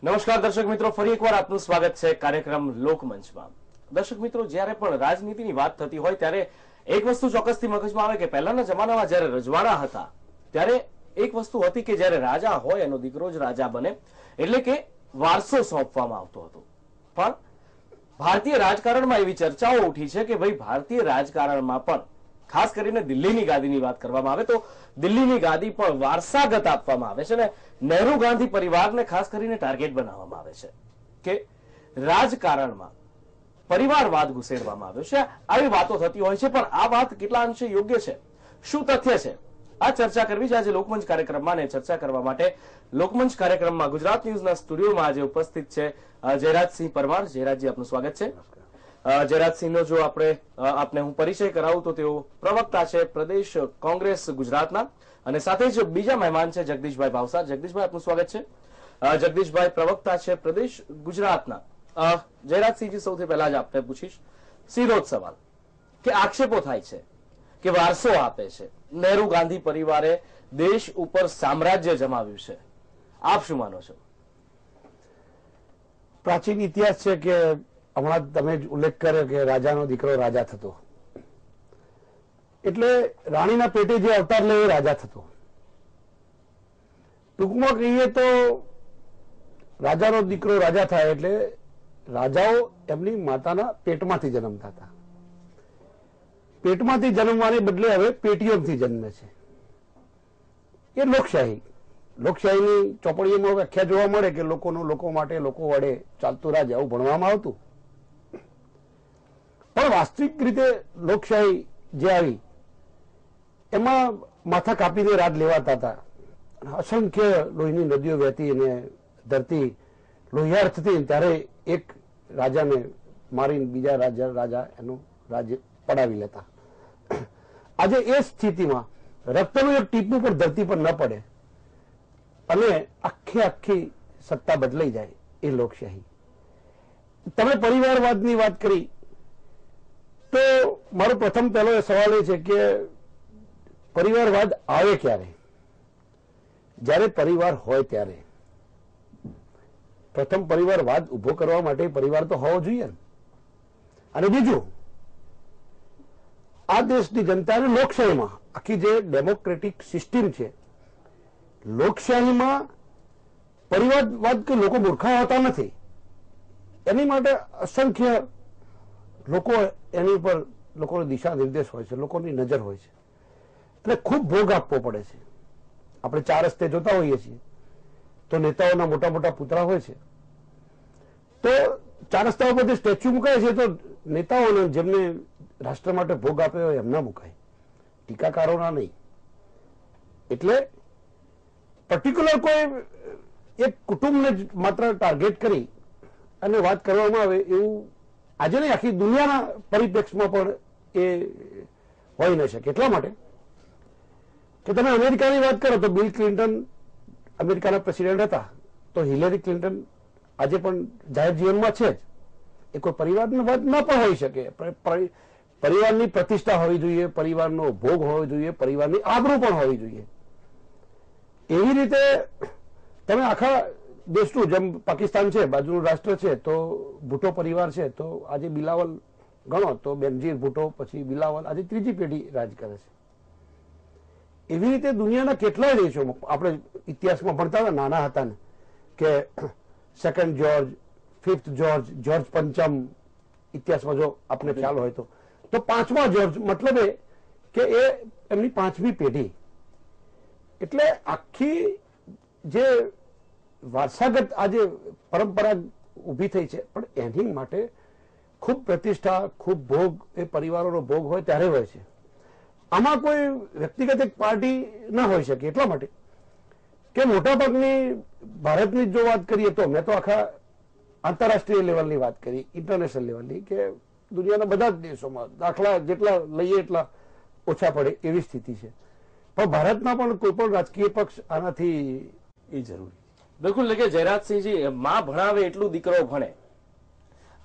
નમસ્કાર દર્શક મિત્રો, ફરી એકવાર આપનું સ્વાગત છે કાર્યક્રમ લોકમંચમાં। દર્શક મિત્રો, જ્યારે પણ રાજનીતિની વાત થતી હોય ત્યારે એક વસ્તુ ચોક્કસથી મગજમાં આવે કે પહેલાના જમાનામાં જ્યારે રજવાડા હતા ત્યારે એક વસ્તુ હતી કે જ્યારે રાજા હોય એનો દીકરો જ રાજા બને, એટલે કે વારસો સોંપવામાં આવતો હતો। પણ ભારતીય રાજકારણમાં એવી ચર્ચાઓ ઉઠી છે કે ભાઈ ભારતીય રાજકારણમાં પણ ખાસ કરીને દિલ્હીની ગાદીની વાત કરવામાં આવે તો દિલ્હીની ગાદી પણ વારસાગત આપવામાં આવે છે ને નહેરુ ગાંધી પરિવારને ખાસ કરીને ટાર્ગેટ બનાવવામાં આવે છે કે રાજકારણમાં પરિવારવાદ ઘુસેડવામાં આવ્યો છે। આવી વાતો થતી હોય છે, પણ આ વાત કેટલા અંશે યોગ્ય છે, શું તથ્ય છે, આ ચર્ચા કરવી છે આજે લોકમંચ કાર્યક્રમમાં। ને ચર્ચા કરવા માટે લોકમંચ કાર્યક્રમમાં ગુજરાત ન્યૂઝના સ્ટુડિયોમાં આજે ઉપસ્થિત છે જયરાજસિંહ પરમાર। જયરાજજી, આપનું સ્વાગત છે। જયરાજસિંહનો જો આપને હું પરિચય કરાવું તો તેઓ પ્રવક્તા છે પ્રદેશ કોંગ્રેસ ગુજરાતના, અને સાથે જ બીજા મહેમાન છે જગદીશભાઈ ભાવસાર। જગદીશભાઈ, આપનું સ્વાગત છે। જગદીશભાઈ પ્રવક્તા છે પ્રદેશ ગુજરાતના। જયરાજસિંહજી, સૌથી પહેલા જ આપને પૂછીશ સીધો જ સવાલ કે આક્ષેપો થાય છે કે વારસો આપે છે, નહેરુ ગાંધી પરિવારે દેશ ઉપર સામ્રાજ્ય જમાવ્યું છે, આપ શું માનો છો? પ્રાચીન ઇતિહાસ છે કે હમણાં તમે જ ઉલ્લેખ કર્યો કે રાજાનો દીકરો રાજા થતો, એટલે રાણીના પેટે જે અવતાર લે એ રાજા થતો। ટૂંકમાં કહીએ તો રાજાનો દીકરો રાજા થાય એટલે રાજાઓ એમની માતાના પેટમાંથી જન્મતા હતા। પેટમાંથી જન્મવાને બદલે હવે પેટીઓથી જન્મે છે। એ લોકશાહીની ચોપડીઓમાં વ્યાખ્યા જોવા મળે કે લોકોનું લોકો માટે, લોકો વડે ચાલતું રાજ, આવું ભણવામાં આવતું। પણ વાસ્તવિક રીતે લોકશાહી જે આવી એમાં માથા કાપીને રાજ લેવાતા હતા। અસંખ્ય લોહીની નદીઓ વહેતી અને ધરતી લોહિયાળ થતી, ત્યારે એક રાજાને મારીને બીજા રાજા એનું રાજ્ય પડાવી લેતા। આજે એ સ્થિતિમાં રક્તનું એક ટીપું પણ ધરતી પર ન પડે અને આખી સત્તા બદલાઈ જાય, એ લોકશાહી। તમે પરિવારવાદની વાત કરી તો મારો પ્રથમ પહેલો સવાલ એ છે કે પરિવારવાદ આવે ક્યારે? જ્યારે પરિવાર હોય ત્યારે। પ્રથમ પરિવારવાદ ઉભો કરવા માટે પરિવાર તો હોવો જોઈએ ને। અને બીજું, આ દેશની જનતાને લોકશાહીમાં, આખી જે ડેમોક્રેટિક સિસ્ટમ છે, લોકશાહીમાં પરિવારવાદ કે લોકો મૂર્ખા હોતા નથી, એની માટે અસંખ્ય લોકો એની ઉપર લોકોનો દિશા નિર્દેશ હોય છે, લોકોની નજર હોય છે, એટલે ખૂબ ભોગ આપવો પડે છે। આપણે 4 રસ્તે જોતા હોઈએ છીએ તો નેતાઓના મોટા મોટા પુતળા હોય છે, તો 4 રસ્તા ઉપર જે સ્ટેચ્યુ મુકાય છે તો નેતાઓને જેમને રાષ્ટ્ર માટે ભોગ આપ્યો હોય એમના મુકાય, ટીકાકારોના નહીં। એટલે પર્ટિક્યુલર કોઈ એક કુટુંબને જ માત્ર ટાર્ગેટ કરી અને વાત કરવામાં આવે એવું આજે નહીં, આખી દુનિયાના પરિપ્રેક્ષમાં પણ એ હોઈ ન શકે। એટલા માટે કે તમે અમેરિકાની વાત કરો તો બિલ ક્લિન્ટન અમેરિકાના પ્રેસિડેન્ટ હતા, તો હિલેરી ક્લિન્ટન આજે પણ જાહેર જીવનમાં છે જ। એ કોઈ પરિવારનો વાત ન પણ હોઈ શકે, પરિવારની પ્રતિષ્ઠા હોવી જોઈએ, પરિવારનો ભોગ હોવો જોઈએ, પરિવારની આબરૂ પણ હોવી જોઈએ। એવી રીતે તમે આખા દેશનું, જેમ પાકિસ્તાન છે બાજુનું રાષ્ટ્ર છે, તો ભુટ્ટો પરિવાર છે, તો આજે બિલાવલ ગણો તો બેનજીર ભુટ્ટો, પછી બિલાવલ, આજે 3જી પેઢી રાજ કરે છે। એવી રીતે દુનિયાના કેટલાય દેશોમાં આપણે ઇતિહાસમાં ભણતા હતા નાના હતા ને કે 2nd George, 5th George, George પંચમ, ઇતિહાસમાં જો આપને ખ્યાલ હોય તો 5મા જ્યોર્જ, મતલબ એ કે એ એમની 5મી પેઢી। એટલે આખી જે વારસાગત આજે પરંપરા ઊભી થઈ છે, પણ એની માટે ખૂબ પ્રતિષ્ઠા, ખૂબ ભોગ, એ પરિવારોનો ભોગ હોય ત્યારે હોય છે। આમાં કોઈ વ્યક્તિગત એક પાર્ટી ન હોઈ શકે, એટલા માટે કે મોટાભાગની ભારતની જો વાત કરીએ તો મેં તો આખા આંતરરાષ્ટ્રીય લેવલની વાત કરી, ઇન્ટરનેશનલ લેવલની, કે દુનિયાના બધા જ દેશોમાં દાખલા જેટલા લઈએ એટલા ઓછા પડે એવી સ્થિતિ છે। પણ ભારતમાં પણ કોઈ પણ રાજકીય પક્ષ આનાથી એ જરૂરી બિલકુલ કે જયરાજસિંહજી, માં ભણાવે એટલું દીકરો ભણે,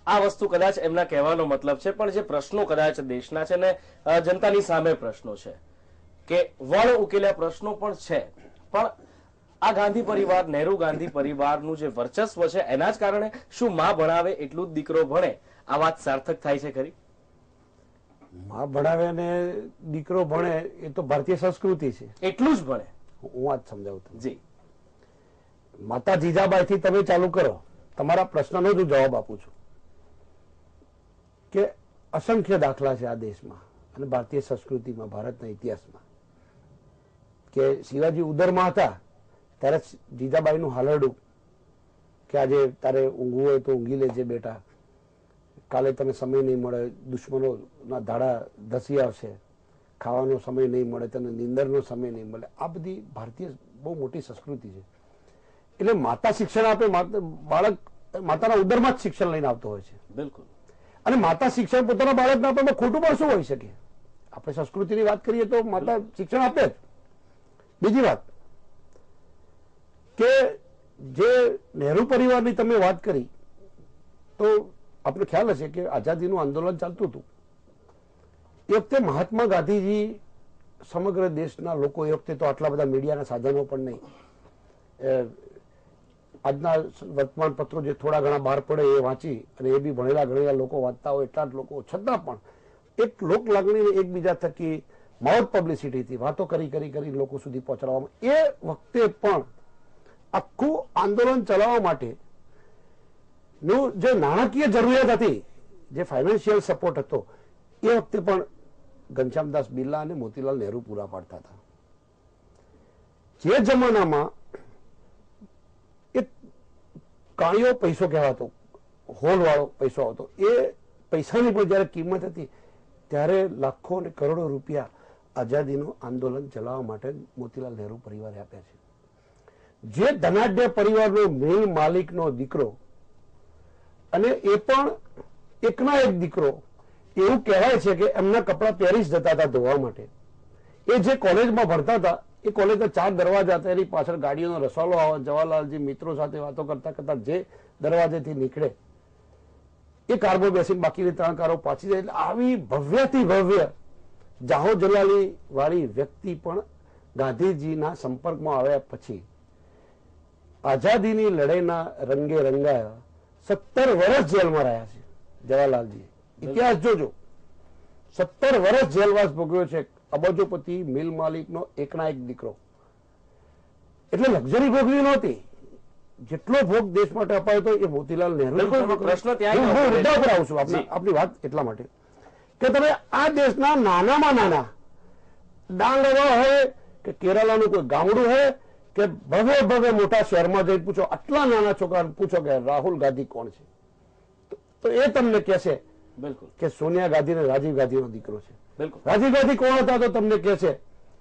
આ વસ્તુ કદાચ એમના કહેવાનો મતલબ છે, પણ જે પ્રશ્નો કદાચ દેશના છે ને જનતાની સામે પ્રશ્નો છે કે વળ ઉકેલ્યા પ્રશ્નો પણ છે, પણ આ ગાંધી પરિવાર, નહેરુ ગાંધી પરિવારનું જે વર્ચસ્વ છે એના જ કારણે શું માં ભણાવે એટલું જ દીકરો ભણે આ વાત સાર્થક થાય છે ખરી? માં ભણાવે અને દીકરો ભણે એ તો ભારતીય સંસ્કૃતિ છે. એટલું જ ભણે. હું વાત સમજાવું તમને. જી. માતા જીજાબાઈ થી તમે ચાલુ કરો. તમારા પ્રશ્નનો જ જવાબ આપું છું કે અસંખ્ય દાખલા છે આ દેશમાં અને ભારતીય સંસ્કૃતિમાં, ભારતના ઇતિહાસમાં, કે શિવાજી ઉદરમાં હતા ત્યારે જીજાબાઈનું હાલરડું કે આજે તારે ઊંઘવું હોય તો ઊંઘી લેજે બેટા, કાલે તને સમય નહીં મળે, દુશ્મનોના ધાડા ધસી આવશે, ખાવાનો સમય નહીં મળે, તને નીંદરનો સમય નહીં મળે. આ બધી ભારતીય બહુ મોટી સંસ્કૃતિ છે. એટલે માતા શિક્ષણ આપે, બાળક માતાના ઉદરમાં જ શિક્ષણ લઈને આવતો હોય છે. બિલકુલ. અને માતા શિક્ષણ પોતાના બાળકને આપે ખોટું પણ શું હોઈ શકે? આપણે સંસ્કૃતિની વાત કરીએ તો માતા શિક્ષણ આપે જ. બીજી વાત કે જે નહેરુ પરિવારની તમે વાત કરી તો આપણે ખ્યાલ હશે કે આઝાદીનું આંદોલન ચાલતું હતું એ વખતે મહાત્મા ગાંધીજી સમગ્ર દેશના લોકો, એ વખતે તો આટલા બધા મીડિયાના સાધનો પણ નહીં, આજના વર્તમાન પત્રો જે થોડા ઘણા બહાર પડે એ વાંચી અને એ બી ભણેલા ગણેલા લોકો વાંચતા હોય એટલા જ લોકો, છતાં પણ એક લોક લાગણીને એકબીજા થકી માઉથ પબ્લિસિટીથી વાતો કરી કરી કરી લોકો સુધી પહોંચાડવામાં, એ વખતે પણ આખું આંદોલન ચલાવવા માટે નું જે નાણાકીય જરૂરિયાત હતી, જે ફાઇનાન્શિયલ સપોર્ટ હતો, એ વખતે પણ ઘનશ્યામદાસ બિરલા અને મોતીલાલ નહેરુ પૂરા પાડતા હતા. જે જમાનામાં એક કાળિયો પૈસો કહેવાતો, હોલ વાળો પૈસો હતો, એ પૈસાની પણ જયારે કિંમત હતી ત્યારે લાખો અને કરોડો રૂપિયા આઝાદીનું આંદોલન ચલાવવા માટે મોતીલાલ નહેરુ પરિવારે આપ્યા છે. જે ધનાઢ્ય પરિવારનો મિલ માલિકનો દીકરો, અને એ પણ એકના એક દીકરો, એવું કહેવાય છે કે એમના કપડા પહેરી જ જતા હતા ધોવા માટે. એ જે કોલેજમાં ભણતા હતા એ કોલેજના 4 દરવાજા હતા, એની પાછળ ગાડીઓનો રસાલો આવે, જવાહરલાલજી મિત્રો સાથે વાતો કરતા કરતા જે દરવાજેથી નીકળે એ કારમાં બેસીને બાકીની 3 કારો પાછી જાય. એટલે આવી ભવ્યથી ભવ્ય જાહો જલાલી વાળી વ્યક્તિ પણ ગાંધીજીના સંપર્કમાં આવ્યા પછી આઝાદીની લડાઈના રંગે રંગાયા 17 વર્ષ જેલમાં રહ્યા છે જવાહરલાલજી. ઇતિહાસ જોજો, 17 વર્ષ જેલવાસ ભોગવ્યો છે અબજોપતિ મિલ માલિકનો એકના એક દીકરો. એટલે લક્ઝરી ભોગવી નહોતી, જેટલો ભોગ દેશ માટે અપાયો હતો એ મોતીલાલ નહેરુ. પ્રશ્ન ત્યાં મુદ્દા પર આવું છું આપની વાત એટલા માટે કે તમે આ દેશના નાનામાં નાના ડાંગ હોય કે કેરાલાનું કોઈ ગામડું હોય કે ભવ્ય મોટા શહેરમાં જઈને પૂછો, આટલા નાના છોકરાને પૂછો કે રાહુલ ગાંધી કોણ છે, તો એ તમને કહેશે બિલકુલ કે સોનિયા ગાંધી અને રાજીવ ગાંધીનો દીકરો છે. બિલકુલ. રાજીવ ગાંધી કોણ હતા તો તમને કહેશે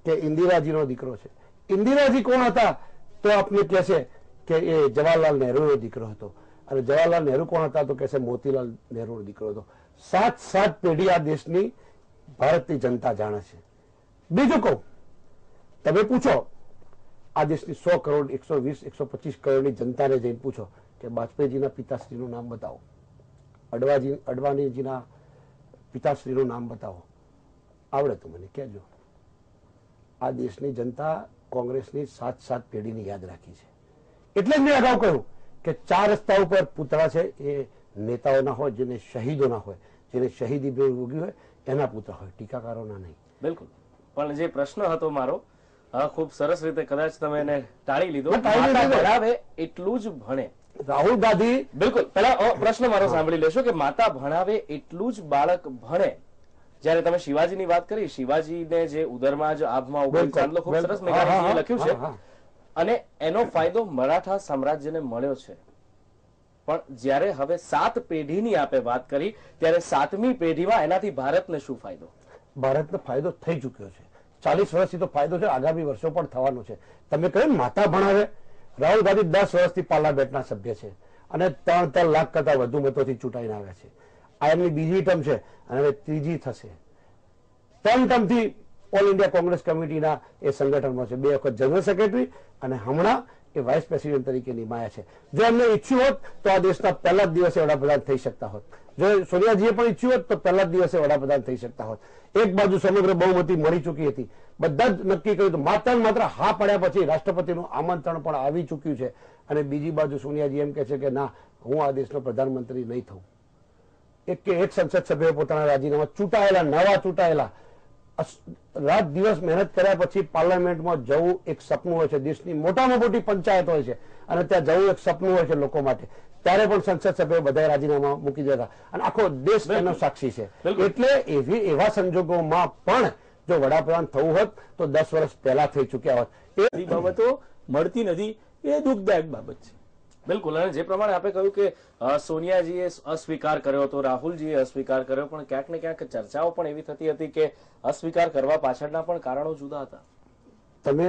કે ઇન્દિરાજીનો દીકરો છે. ઇન્દિરાજી કોણ હતા તો આપને કહેશે કે એ જવાહરલાલ નહેરુનો દીકરો હતો. અને જવાહરલાલ નહેરુ કોણ હતા તો કહેશે મોતીલાલ નહેરુનો દીકરો હતો. 7 પેઢી આ દેશની ભારતની જનતા જાણે છે. બીજું કહું, તમે પૂછો આ દેશની 100 કરોડ 120 125 કરોડની જનતાને જઈને પૂછો કે વાજપેયીજીના પિતાશ્રીનું નામ બતાવો, અડવાણીજીના પિતાશ્રીનું નામ બતાવો, આવડે તો મને કહેજો. આ દેશની જનતા કોંગ્રેસની 7 પેઢીની યાદ રાખી છે. એટલે જ મેં અગાઉ કહ્યું કે 4 રસ્તા ઉપર પુતળા છે એ નેતાઓના હોય, જેને શહીદોના હોય, જેને શહીદી ભોગવી હોય એના પુત્ર હોય, ટીકાકારોના નહીં. બિલકુલ. પણ જે પ્રશ્ન હતો મારો, ખૂબ સરસ રીતે કદાચ તમે એને ટાળી લીધો. ભણાવે એટલું જ ભણે. રાહુલ ગાંધી, બિલકુલ. પેલા પ્રશ્ન મારો સાંભળી લેશો કે માતા ભણાવે એટલું જ બાળક ભણે. જયારે તમે શિવાજીની વાત કરી, શિવાજીને જે ઉદરમાં જ આભમાં ઉગેલ ચાંદલો ખૂબ સરસ મેઘાણીજીએ લખ્યું છે, અને એનો ફાયદો મરાઠા સામ્રાજ્યને મળ્યો છે. પણ જયારે હવે 7 પેઢીની આપે વાત કરી ત્યારે 7મી પેઢીમાં એનાથી ભારતને શું ફાયદો? ભારતને ફાયદો થઈ ચુક્યો છે. 40 વર્ષથી તો ફાયદો છે, આગામી વર્ષો પણ થવાનો છે. તમે કહ્યું માતા ભણાવે, રાહુલ ગાંધી 10 વર્ષથી પાર્લામેન્ટના સભ્ય છે અને 3 લાખ કરતા વધુ મતોથી ચૂંટાઈને આવ્યા છે. આ એમની બીજી ટર્મ છે અને હવે ત્રીજી થશે. 3 ટર્મથી ઓલ ઇન્ડિયા કોંગ્રેસ કમિટીના એ સંગઠનમાં છે, 2 વખત જનરલ સેક્રેટરી અને હમણાં એ વાઇસ પ્રેસિડેન્ટ તરીકે નિમાયા છે. જો એમને ઈચ્છ્યું હોત તો આ દેશના પહેલા જ દિવસે વડાપ્રધાન થઈ શકતા હોત. જો સોનિયાજીએ પણ ઈચ્છ્યું હોત તો પહેલા જ દિવસે વડાપ્રધાન થઈ શકતા હોત. એક બાજુ સમગ્ર બહુમતી મળી ચૂકી હતી, બધા જ નક્કી કર્યું હતું. માત્ર હા પડ્યા પછી રાષ્ટ્રપતિનું આમંત્રણ પણ આવી ચૂક્યું છે. અને બીજી બાજુ સોનિયાજી એમ કહે છે કે ના, હું આ દેશનો પ્રધાનમંત્રી નહીં થઉં. એક સંસદ સભ્યોએ પોતાના રાજીનામા નવા ચૂંટાયેલા રાત દિવસ મહેનત કર્યા પછી પાર્લામેન્ટમાં જવું એક સપનું હોય છે. દેશની મોટામાં મોટી પંચાયત હોય છે અને ત્યાં જવું એક સપનું હોય છે લોકો માટે. ત્યારે પણ સંસદ સભ્યો બધા રાજીનામા મૂકી દેતા અને આખો દેશ એનો સાક્ષી છે. એટલે એવા સંજોગોમાં પણ જો વડાપ્રધાન થવું હોત તો 10 વર્ષ પહેલા થઈ ચૂક્યા હોત. એ બાબતો મળતી નથી, એ દુઃખદાયક બાબત છે. બિલકુલ. અને જે પ્રમાણે આપણે કહ્યું કે સોનિયાજીએ અસ્વીકાર કર્યો હતો, રાહુલજીએ અસ્વીકાર કર્યો, પણ ક્યાંક ને ક્યાંક ચર્ચાઓ પણ એવી થતી હતી કે અસ્વીકાર કરવા પાછળના પણ કારણો જુદા હતા. તમે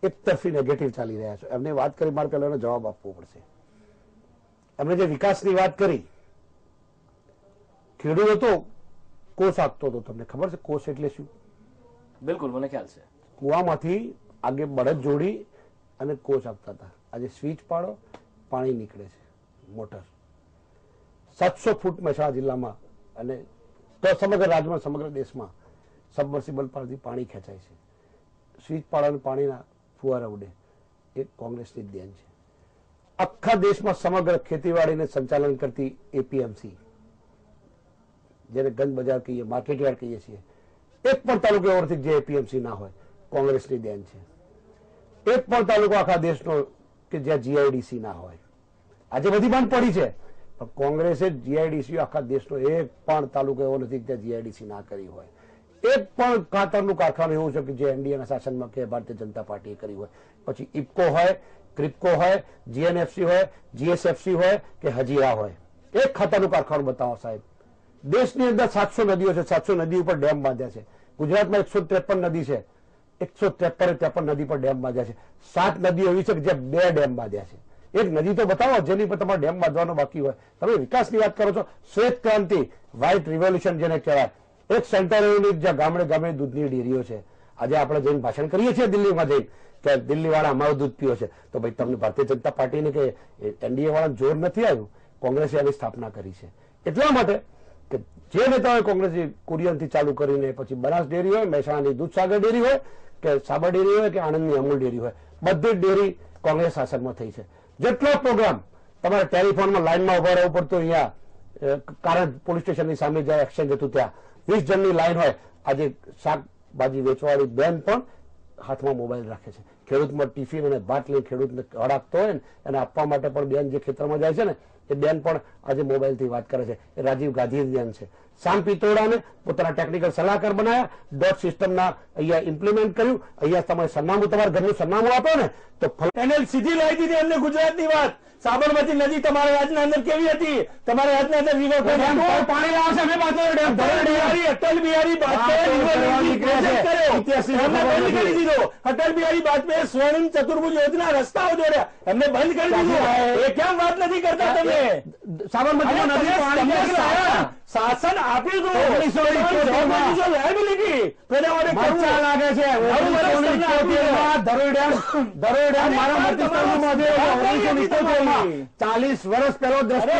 એક તરફી નેગેટિવ ચાલી રહ્યા છો. એમને વાત કરી, મારે પહેલા એનો જવાબ આપવો પડશે. એમણે જે વિકાસની વાત કરી, ખેડૂત હતો કોષ આપતો હતો. તમને ખબર છે કોષ એટલે શું? બિલકુલ, મને ખ્યાલ છે. કુવામાંથી આગે બળદ જોડી અને કોષ આપતા હતા. આજે સ્વિચ પાડો, પાણી નીકળે છે. મોટર 700 ફૂટ મહેસાણા જિલ્લામાં અને તો સમગ્ર રાજ્યમાં, સમગ્ર દેશમાં સબમર્સિબલ પરથી પાણી ખેંચાય છે. સ્વિચ પાડો, પાણીના ફુવારા ઉડે. એ કોંગ્રેસની જ દેન છે. આખા દેશમાં સમગ્ર ખેતીવાડીને સંચાલન કરતી એપીએમસી, જેને ગંજ બજાર કહીએ, માર્કેટ યાર્ડ કહીએ છીએ, એક પણ તાલુકો એવો નથી જે એપીએમસી ના હોય. કોંગ્રેસની દેન છે. એક પણ તાલુકો આખા દેશનો કે જ્યાં જીઆઈડીસી ના હોય. આજે બધી બંધ પડી છે, પણ કોંગ્રેસે જીઆઈડીસી આખા દેશનો એક પણ તાલુકો એવો નથી જ્યાં જીઆઈડીસી ના કરી હોય. એક પણ ખાતરનું કારખાનું એવું છે કે જે એનડીએના શાસનમાં કે ભારતીય જનતા પાર્ટીએ કર્યું હોય. પછી ઇફકો હોય, ક્રિપકો હોય, જીએનએફસી હોય, જીએસએફસી હોય કે હજીરા હોય, એક ખાતરનું કારખાનું બતાવો સાહેબ. દેશની અંદર 700 નદીઓ છે, 700 નદી ઉપર ડેમ બાંધ્યા છે. ગુજરાતમાં 153 નદી છે, 153 નદી પર ડેમ બાંધ્યા છે. 7 નદીઓ એવી છે કે જ્યાં 2 ડેમ બાંધ્યા છે. એક નદી તો બતાવો જેની પર તમારે ડેમ બાંધવાનો બાકી હોય. તમે વિકાસની વાત કરો છો, શ્વેત ક્રાંતિ, વ્હાઇટ રિવોલ્યુશન જેને કહેવાય. એક સેન્ટર એવું જ્યાં ગામડે ગામડે દૂધની ડેરીઓ છે. આજે આપણે જઈને ભાષણ કરીએ છીએ દિલ્હીમાં જઈને કે દિલ્હી વાળા અમારું દૂધ પીવો છે, તો ભાઈ તમને ભારતીય જનતા પાર્ટીને કે એનડીએ વાળા જોર નથી આવ્યું. કોંગ્રેસે એની સ્થાપના કરી છે. એટલા માટે કે જે નેતાઓએ કોંગ્રેસી કુરિયનથી ચાલુ કરીને પછી બનાસ ડેરી હોય, મહેસાણાની દૂધસાગર ડેરી હોય કે સાબર ડેરી હોય કે આણંદની અમૂલ ડેરી હોય, બધી ડેરી કોંગ્રેસ શાસનમાં થઈ છે. જેટલો પ્રોગ્રામ તમારે ટેલિફોનમાં લાઈનમાં ઉભા રહેવું પડતું, અહીંયા કારણ પોલીસ સ્ટેશનની સામે જ્યાં એક્સચેન્જ હતું ત્યાં 20 જણની લાઈન હોય. આજે શાકભાજી વેચવાવાળી બેન પણ હાથમાં મોબાઈલ રાખે છે. ખેડૂતમાં ટિફિન અને ભાત લઈને ખેડૂતને અડાકતો હોય ને એને આપવા માટે પણ બેન જે ખેતરમાં જાય છે ને એ બેન પણ આજે મોબાઈલથી વાત કરે છે. એ રાજીવ ગાંધી બેન છે. સામ પિત્રોડાને પોતાના ટેકનિકલ સલાહકાર બનાવ્યા, ડોટ સિસ્ટમના અહીંયા ઇમ્પ્લિમેન્ટ કર્યું. અહીંયા તમે સરનામું, તમારા ઘરનું સરનામું આપો ને તો પેનલ સીધી લાવી દીધી અમને ગુજરાતની વાત. સાબરમતી નદી તમારા રાજ્યના અંદર કેવી હતી? તમારા રાજ્યના અંદર રિવરફ્રન્ટ પાણી લાવશે અમે અટલ બિહારી અટલ બિહારી વાજપેયી સ્વર્ણિમ ચતુર્ભુજ યોજના રસ્તાઓ દોર્યા, એમને બંધ કરી દીધું. એ કેમ વાત નથી કરતા તમે? સાબરમતીમાં નદી પાણી શાસન આપ્યું હતું, લાયબિલિટી લાગે છે. ધરોઈ ડેમ મારા મતીસ્તાનમાં 40 વર્ષ પહેલો દ્રષ્ટિ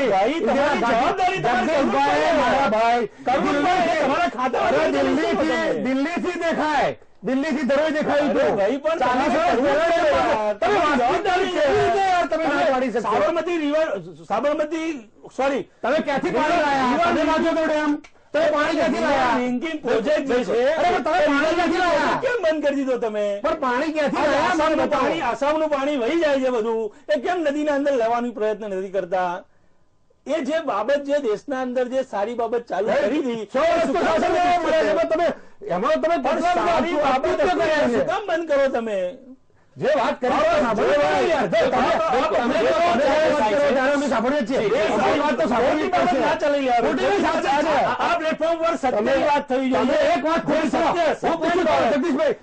દિલ્હીથી દેખાય, દિલ્હીથી ધરોઈ દેખાયું હતું. 40 વર્ષ સાબરમતી સોરી તમે ક્યાંથી પાણી લાયા? તમે વાંચો તો ડેમ તો પાણી ક્યાંથી લાયા? લિંકિંગ પ્રોજેક્ટ જે છે તમે પાણી ક્યાંથી લાયા? કેમ બંધ કરી દીધો તમે? પણ પાણી ક્યાંથી લાયા? આસામનું પાણી વહી જાય છે બધું, એ કેમ નદીના અંદર લેવાનો પ્રયત્ન નથી કરતા? એ જે બાબત જે દેશના અંદર જે સારી બાબત ચાલુ કરી હતી, એમાં તમે સારી બાબત શું કામ બંધ કરો તમે? જે વાત કરી આ પ્લેટફોર્મ પર સત્યની વાત થવી જોઈએ. એક વાત જગદીશભાઈ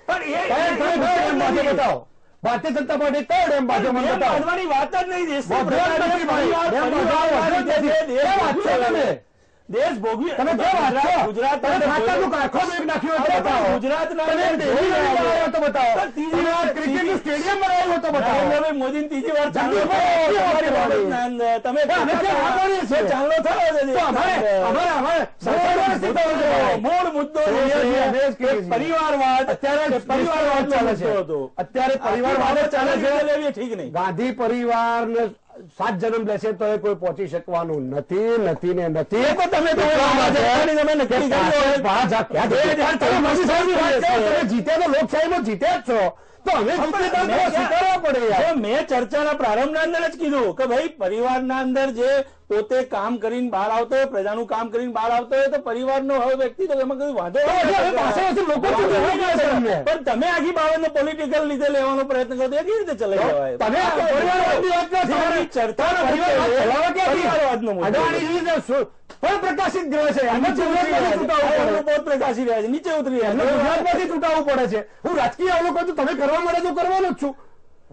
બતાવો, ભારતીય જનતા પાર્ટી કયો ડેમ બાંધ્યો મને બતાવો. બાંધવાની વાત જ નહીં. દેશ ભોગવી તમે કેમ વાત છો? ગુજરાત તમે ખાતાનું કારખાનું એક નાખ્યું હોય તો બતાવો. ગુજરાતના તમે ડેરી બનાવ્યો હોય તો બતાવો. પણ ત્રીજી તમે વાર ક્રિકેટનું સ્ટેડિયમ બનાવ્યું હોય તો બતાવો. નરેન્દ્રભાઈ મોદીની ત્રીજી વાર ચાલો જલ્દી બોલો, તમારી બોલો. બાબતના અંદર તમે અમે કેમ આ બોલીએ છીએ? ચાલો થયો છે તો અમારે સરકારનો મુદ્દો છે. મૂળ મુદ્દો જે સોનિયાજી છે અભેસ કહે એ છે. પરિવારવાદ અત્યારે પરિવારવાદ ચાલે છે. મુદ્દો હતો. અત્યારે પરિવારવાદ જ ચાલે છે. લેવી ઠીક નહીં. ગાંધી પરિવારને 7 જન્મ લેશે તો એ કોઈ પહોંચી શકવાનું નથી ને નથી. એ તો તમે તમે નક્કી કરી તમે જીતે તો લોકશાહીમાં જીતે જ છો, તો અમે જીતે તો સ્વીકારવા પડે યાર. મેં ચર્ચાના પ્રારંભના અંદર જ કીધું કે ભાઈ પરિવારના અંદર જે પોતે કામ કરીને બહાર આવતો હોય, પ્રજાનું કામ કરીને બહાર આવતો હોય તો પરિવારનો હવે વ્યક્તિ તો એમાં કઈ વાંધો લોકો પણ તમે આખી બાબતને પોલિટિકલ રીતે લેવાનો પ્રયત્ન કરો તો એ કેવી રીતે ચલાવી જવાય? તમે પરિવારવાદની વાત કરો. તમારી ચર્ચા પરિવારવાદ ચલાવવા ક્યાંથી? પરિવારવાદનો મુદ્દો. અડવાણીજીને પણ પ્રકાશિત ગ્રહ છે. એમને ગુજરાતમાંથી છૂટાવવું પડે. પોત પ્રકાશી રહ્યા છે, નીચે ઉતરી રહ્યા એમને છે. ગુજરાતમાંથી છૂટાવવું પડે છે. હું રાજકીય અવલોકન તો તમે કરવા માટે તો કરવાનો જ છું.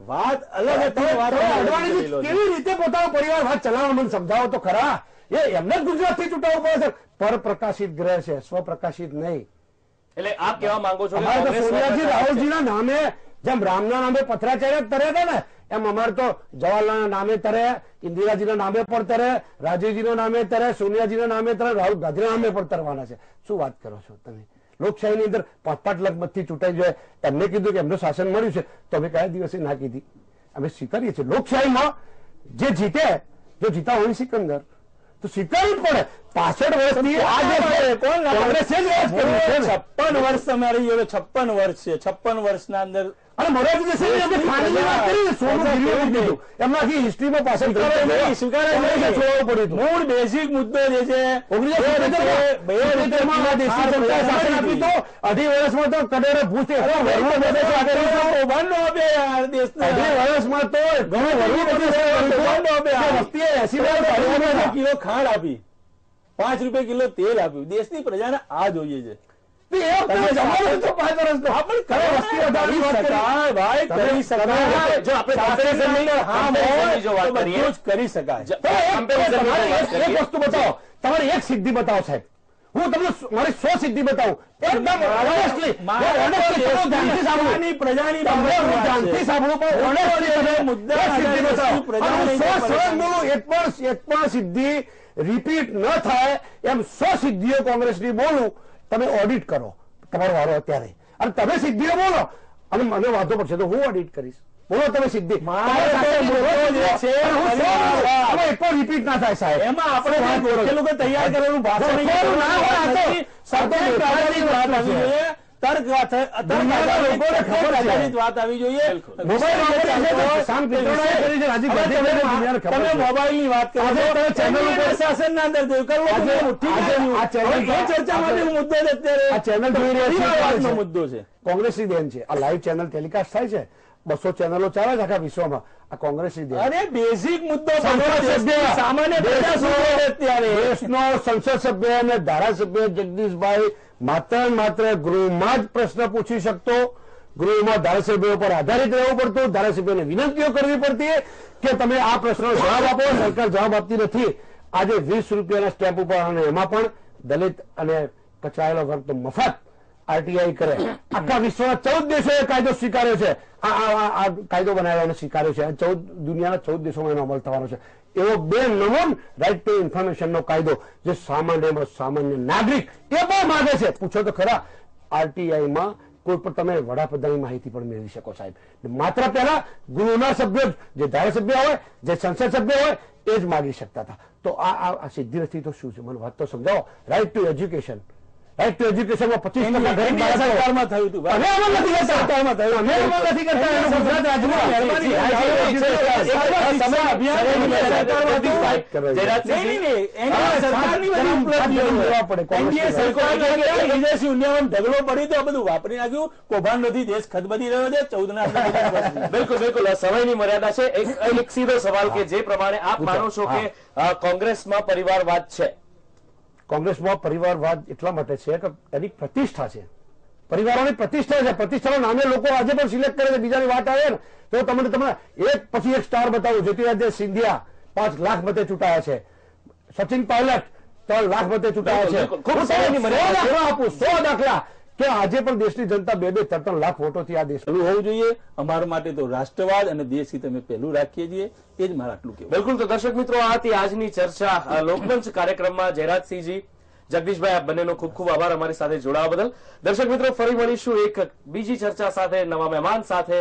વાત અલગ હતી. વાત અડવાણીજી કેવી રીતે પોતાનો પરિવાર વાત ચલાવવા મને સમજાવો તો ખરા. એ એમને જ ગુજરાતથી છૂટાવવું પડે છે. પરપ્રકાશિત ગ્રહ છે, સ્વપ્રકાશિત નહીં. એટલે આપ કહેવા માંગો છો કે અમારે તો કોંગ્રેસ સોનિયાજી રાહુલજીના નામે જેમ રામના નામે પથરાચાર્ય તર્યા હતા ને, એમ અમારે તો જવાહરલાલના નામે તરે, ઇન્દિરાજીના નામે પણ તરે, રાજીવજીના નામે તરે, સોનિયાજીના નામે તરે, રાહુલ ગાંધીના નામે પણ તરવાના છે. શું વાત કરો છો તમે? લોકશાહીની અંદર 5-5 લાખ મતથી ચૂંટાઈ જાય. એમને કીધું કે એમનું શાસન મળ્યું છે તો અમે કયા દિવસે ના કીધી? અમે સ્વીકારીએ છીએ. લોકશાહીમાં જે જીતે, જો જીતા હોય સિકંદર તો સ્વીકારવું જ પડે. 65 વર્ષથી કોંગ્રેસે જ રાજ કર્યું છે ને. 56 વર્ષ તમારી જોડે 56 વર્ષ છે. 56 વર્ષના અંદર અને મોરારજી દેસાઈ આપણે ખાનગી વાત કરી ને, સોનું ગીરવે મૂકી દીધું. એમના આખી હિસ્ટ્રીમાં પાછળ સ્વીકારાય નહીં. છોડવું પડ્યું હતું. મૂળ બેઝિક મુદ્દો જે છે 1977 માં દેશી જનતાએ શાસન આપ્યું તો 2.5 વર્ષમાં તો કડેરે ભૂસે કૌભાંડો આપે યાર દેશના. 2.5 વર્ષમાં તો ઘણું વસ્તીએ 80 કિલો ખાંડ આપી, 5 રૂપિયા કિલો તેલ આપ્યું. દેશની પ્રજાને આ જોઈએ છે. ભાઈ કરી શકાય. જો આપણે જો વાત કરીએ કરી શકાય. એક વસ્તુ બતાવો, તમારી એક સિદ્ધિ બતાવો સાહેબ. હું તમને મારી 100 સિદ્ધિ બતાવું. એકદમ પ્રજાની ધ્યાનથી સાંભળો, પણ એક પણ સિદ્ધિ રિપીટ ન થાય એમ 100 સિદ્ધિઓ કોંગ્રેસની બોલું. તમે ઓડિટ કરો, તમારો વારો અત્યારે, અને તમે સિદ્ધિઓ બોલો અને મને વાંધો પડશે તો હું ઓડિટ કરીશ. બોલો તમે સિદ્ધિ. એક પણ રિપીટ ના થાય સાહેબ. એમાં આપણે લોકો તૈયાર કરેલું ભાષણ તર્ક આધારિત વાત આવી જોઈએ. તમે મોબાઈલ ની વાત કરો શાસનના અંદર ચર્ચા માટે મુદ્દો જ અત્યારે આ ચેનલ જોઈ રહ્યા છે, મુદ્દો છે. કોંગ્રેસની દેન છે. આ લાઈવ ચેનલ ટેલિકાસ્ટ થાય છે, 200 ચેનલો ચાલે છે આખા વિશ્વમાં. આ કોંગ્રેસની દેન. અરે બેઝિક મુદ્દો સામાન્ય દેશનો સંસદ સભ્ય અને ધારાસભ્ય જગદીશભાઈ માત્ર ગૃહમાં જ પ્રશ્ન પૂછી શકતો. ગૃહમાં ધારાસભ્યો પર આધારિત રહેવું પડતું. ધારાસભ્યોને વિનંતીઓ કરવી પડતી કે તમે આ પ્રશ્નનો જવાબ આપો. સરકાર જવાબ આપતી નથી. આજે 20 રૂપિયાના સ્ટેમ્પ ઉપર, અને એમાં પણ દલિત અને કચરાયેલો વર્ગ તો મફત આરટીઆઈ કરે. આખા વિશ્વના 14 દેશોએ કાયદો સ્વીકાર્યો છે. આ કાયદો બનાવ્યો અને સ્વીકાર્યો છે. 14 દુનિયાના 14 દેશોમાં એનો અમલ થવાનો છે. એવો 2 નંબર રાઇટ ટુ ઇન્ફોર્મેશનનો કાયદો જે સામાન્ય નાગરિક એ પણ માંગે છે. પૂછો તો ખરા, આરટીઆઈમાં કોઈ પણ તમે વડાપ્રધાનની માહિતી પણ મેળવી શકો સાહેબ. માત્ર પહેલા ગૃહના સભ્યો, જે ધારાસભ્ય હોય, જે સંસદ સભ્ય હોય, એ જ માગી શકતા હતા. તો આ સિદ્ધિ નથી તો શું છે? મને વાત તો સમજાવો. Right to education, right to એજ્યુકેશનમાં 25% ગરીબ સરકારમાં થયું હતું. અમે એમાં નથી કરતા. સરકારમાં થયું. અમે એમાં નથી કરતા. ગુજરાત રાજ્યમાં ઢગલો પડી તો બધું વાપરી નાખ્યું. કૌભાંડોથી દેશ ખતબદી રહ્યો છે. 14 બિલકુલ સમયની મર્યાદા છે. એક સીધો સવાલ કે જે પ્રમાણે આપ માનો છો કે કોંગ્રેસમાં પરિવારવાદ છે. કોંગ્રેસમાં પરિવારવાદ એટલા માટે છે કે એની પ્રતિષ્ઠા છે. પરિવારોની પ્રતિષ્ઠા છે. પ્રતિષ્ઠાના નામે લોકો આજે પણ સિલેક્ટ કરે છે. બીજાની વાત આવે ને તો તમને એક પછી એક સ્ટાર બતાવું. જ્યોતિરાદિત્ય સિંધિયા 5 લાખ મતે ચૂંટાયા છે. સચિન પાયલટ 3 લાખ મતે ચૂંટાયા છે. બિલકુલ, ખૂબ હું સમયની તમને મર્યાદા 100 દાખલા આપું, 100 દાખલા કે આજે પણ દેશની જનતા 2-3 લાખ વોટોથી આ દેશ એવું હોવું જોઈએ. અમારા માટે તો રાષ્ટ્રવાદ અને દેશહિત અમે પહેલું રાખીએ છીએ. એ જ મારે આટલું કહેવું. બિલકુલ. તો દર્શક મિત્રો, આ હતી આજની ચર્ચા લોકમંચ કાર્યક્રમમાં. જયરાજસિંહજી, જગદીશભાઈ, આપ બંનેનો ખૂબ ખૂબ આભાર અમારી સાથે જોડાવા બદલ. દર્શક મિત્રો, ફરી મળીશું એક બીજી ચર્ચા સાથે, નવા મહેમાન સાથે.